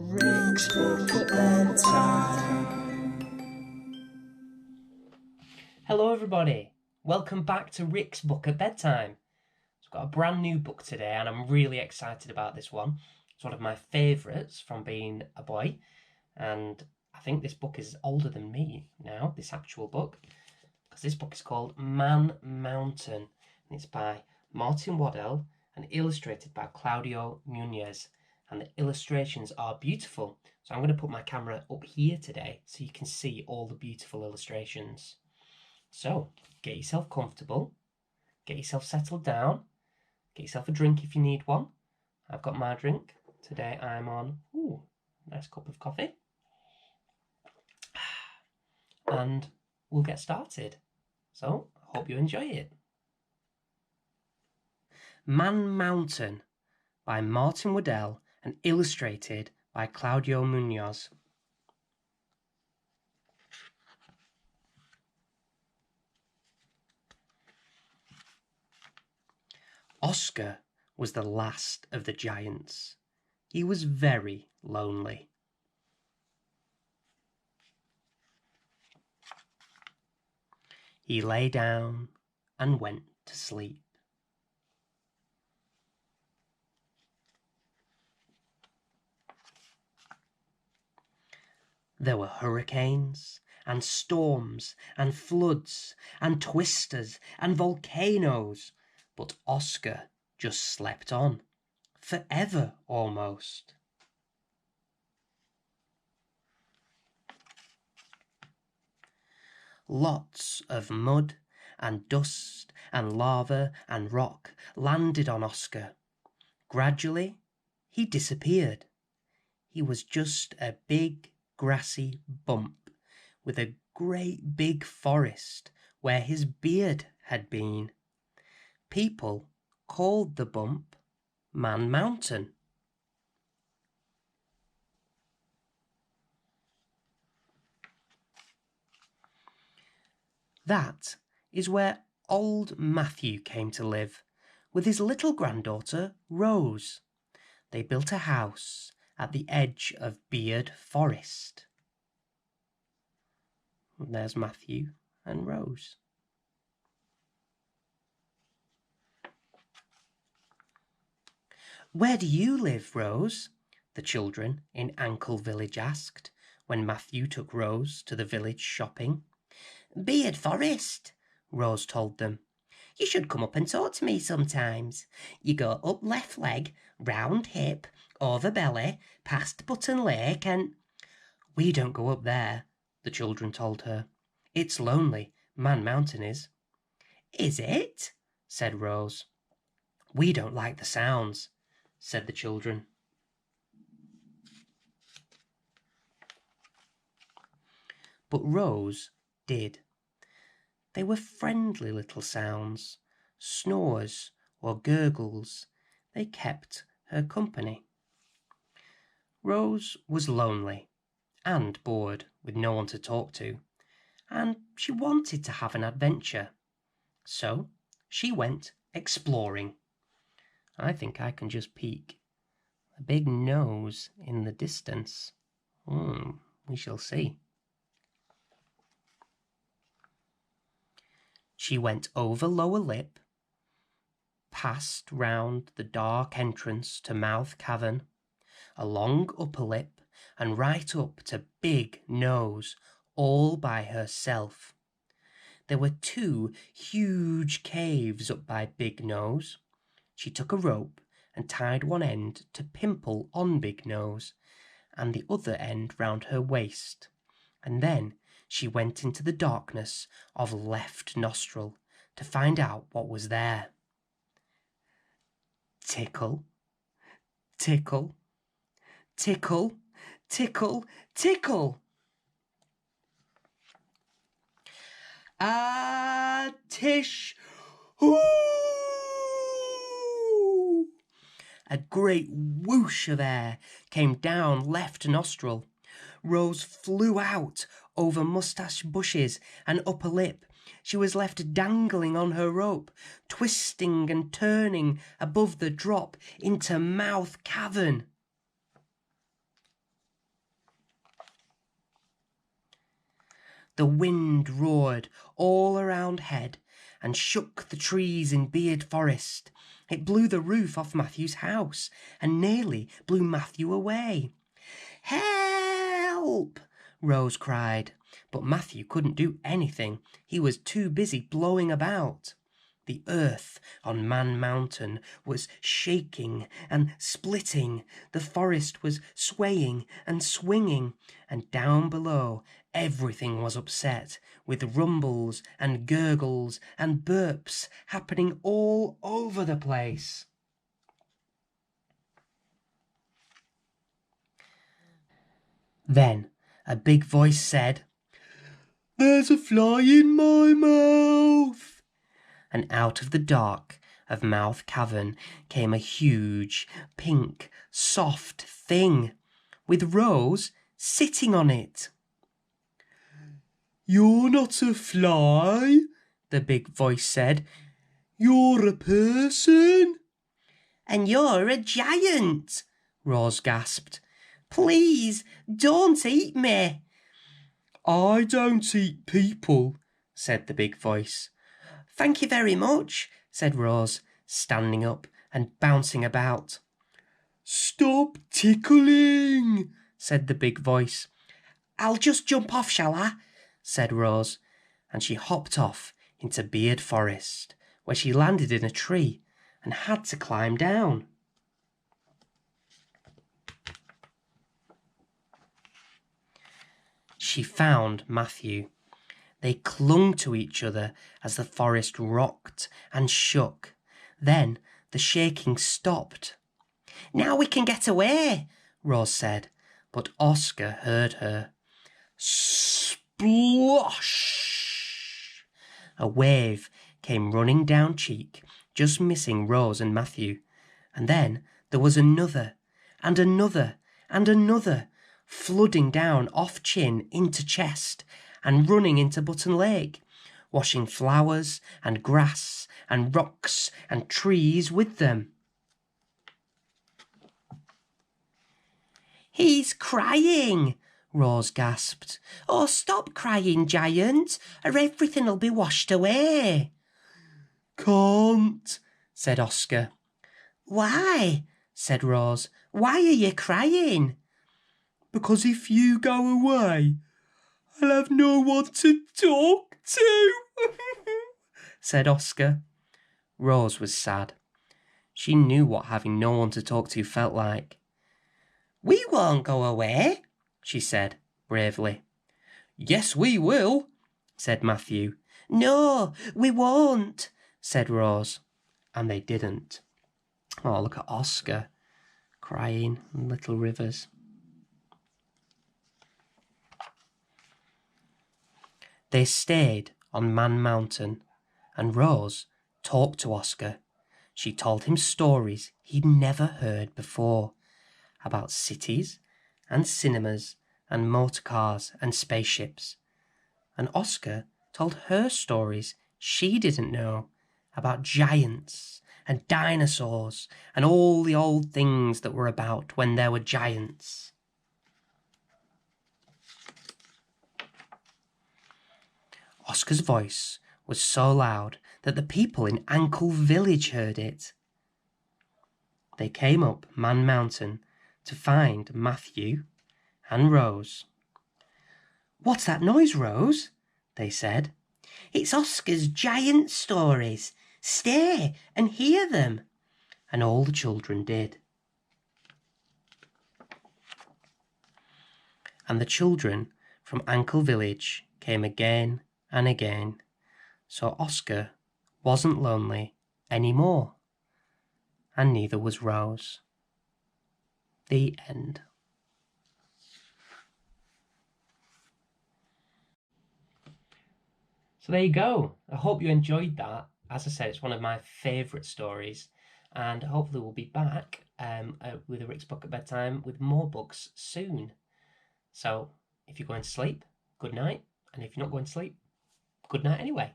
Ric's book at bedtime. Hello everybody, welcome back to Ric's book at bedtime. So I've got a brand new book today and I'm really excited about this one. It's one of my favourites from being a boy, and I think this book is older than me now, this actual book, because this book is called Man Mountain and it's by Martin Waddell and illustrated by Claudio Nunez, and the illustrations are beautiful. So I'm going to put my camera up here today so you can see all the beautiful illustrations. So get yourself comfortable, get yourself settled down, get yourself a drink if you need one. I've got my drink. Today I'm on a nice cup of coffee. And we'll get started. So I hope you enjoy it. Man Mountain by Martin Waddell and illustrated by Claudio Munoz. Oscar was the last of the giants. He was very lonely. He lay down and went to sleep. There were hurricanes and storms and floods and twisters and volcanoes, but Oscar just slept on, forever almost. Lots of mud and dust and lava and rock landed on Oscar. Gradually, he disappeared. He was just a big grassy bump with a great big forest where his beard had been. People called the bump Man Mountain. That is where old Matthew came to live with his little granddaughter Rose. They built a house at the edge of Beard Forest. And there's Matthew and Rose. Where do you live, Rose? The children in Ankle Village asked when Matthew took Rose to the village shopping. Beard Forest, Rose told them. You should come up and talk to me sometimes. You go up left leg, round hip, over belly, past Button Lake and... We don't go up there, the children told her. It's lonely, Man Mountain is. Is it? Said Rose. We don't like the sounds, said the children. But Rose did. They were friendly little sounds, snores or gurgles. They kept her company. Rose was lonely and bored with no one to talk to, and she wanted to have an adventure. So she went exploring. I think I can just peek a big nose in the distance. We shall see. She went over Lower Lip, passed round the dark entrance to Mouth Cavern, along Upper Lip, and right up to Big Nose, all by herself. There were 2 huge caves up by Big Nose. She took a rope and tied one end to Pimple on Big Nose, and the other end round her waist, and then she went into the darkness of Left Nostril to find out what was there. Tickle, tickle, tickle, tickle, tickle. Ah, tish, hoo! A great whoosh of air came down Left Nostril. Rose flew out over Moustache bushes and Upper Lip. She was left dangling on her rope, twisting and turning above the drop into Mouth Cavern. The wind roared all around head and shook the trees in Beard Forest. It blew the roof off Matthew's house and nearly blew Matthew away. "Help!" Rose cried, but Matthew couldn't do anything. He was too busy blowing about. The earth on Man Mountain was shaking and splitting. The forest was swaying and swinging, and down below everything was upset, with rumbles and gurgles and burps happening all over the place. Then a big voice said, "There's a fly in my mouth." And out of the dark of Mouth Cavern came a huge, pink, soft thing, with Rose sitting on it. "You're not a fly," the big voice said. "You're a person." "And you're a giant," Rose gasped. "Please don't eat me." "I don't eat people," said the big voice. "Thank you very much," said Rose, standing up and bouncing about. "Stop tickling," said the big voice. "I'll just jump off, shall I?" said Rose, and she hopped off into Beard Forest, where she landed in a tree and had to climb down. She found Matthew. They clung to each other as the forest rocked and shook. Then the shaking stopped. "Now we can get away," Rose said, but Oscar heard her. Splosh! A wave came running down Cheek, just missing Rose and Matthew. And then there was another, and another, and another, flooding down off Chin into Chest and running into Button Lake, washing flowers and grass and rocks and trees with them. "He's crying," Rose gasped. "Oh, stop crying, giant, or everything'll be washed away." "Can't," said Oscar. "Why?" said Rose. "Why are you crying?" "Because if you go away, I'll have no one to talk to," said Oscar. Rose was sad. She knew what having no one to talk to felt like. "We won't go away," she said bravely. "Yes, we will," said Matthew. "No, we won't," said Rose. And they didn't. Oh, look at Oscar crying in little rivers. They stayed on Man Mountain, and Rose talked to Oscar. She told him stories he'd never heard before, about cities and cinemas and motor cars and spaceships. And Oscar told her stories she didn't know, about giants and dinosaurs and all the old things that were about when there were giants. Oscar's voice was so loud that the people in Ankle Village heard it. They came up Man Mountain to find Matthew and Rose. "What's that noise, Rose?" they said. "It's Oscar's giant stories. Stay and hear them." And all the children did. And the children from Ankle Village came again and again, so Oscar wasn't lonely anymore, and neither was Rose. The end. So there you go. I hope you enjoyed that. As I said, it's one of my favourite stories, and hopefully we'll be back with a Rick's Book at Bedtime with more books soon. So if you're going to sleep, good night, and if you're not going to sleep, good night anyway.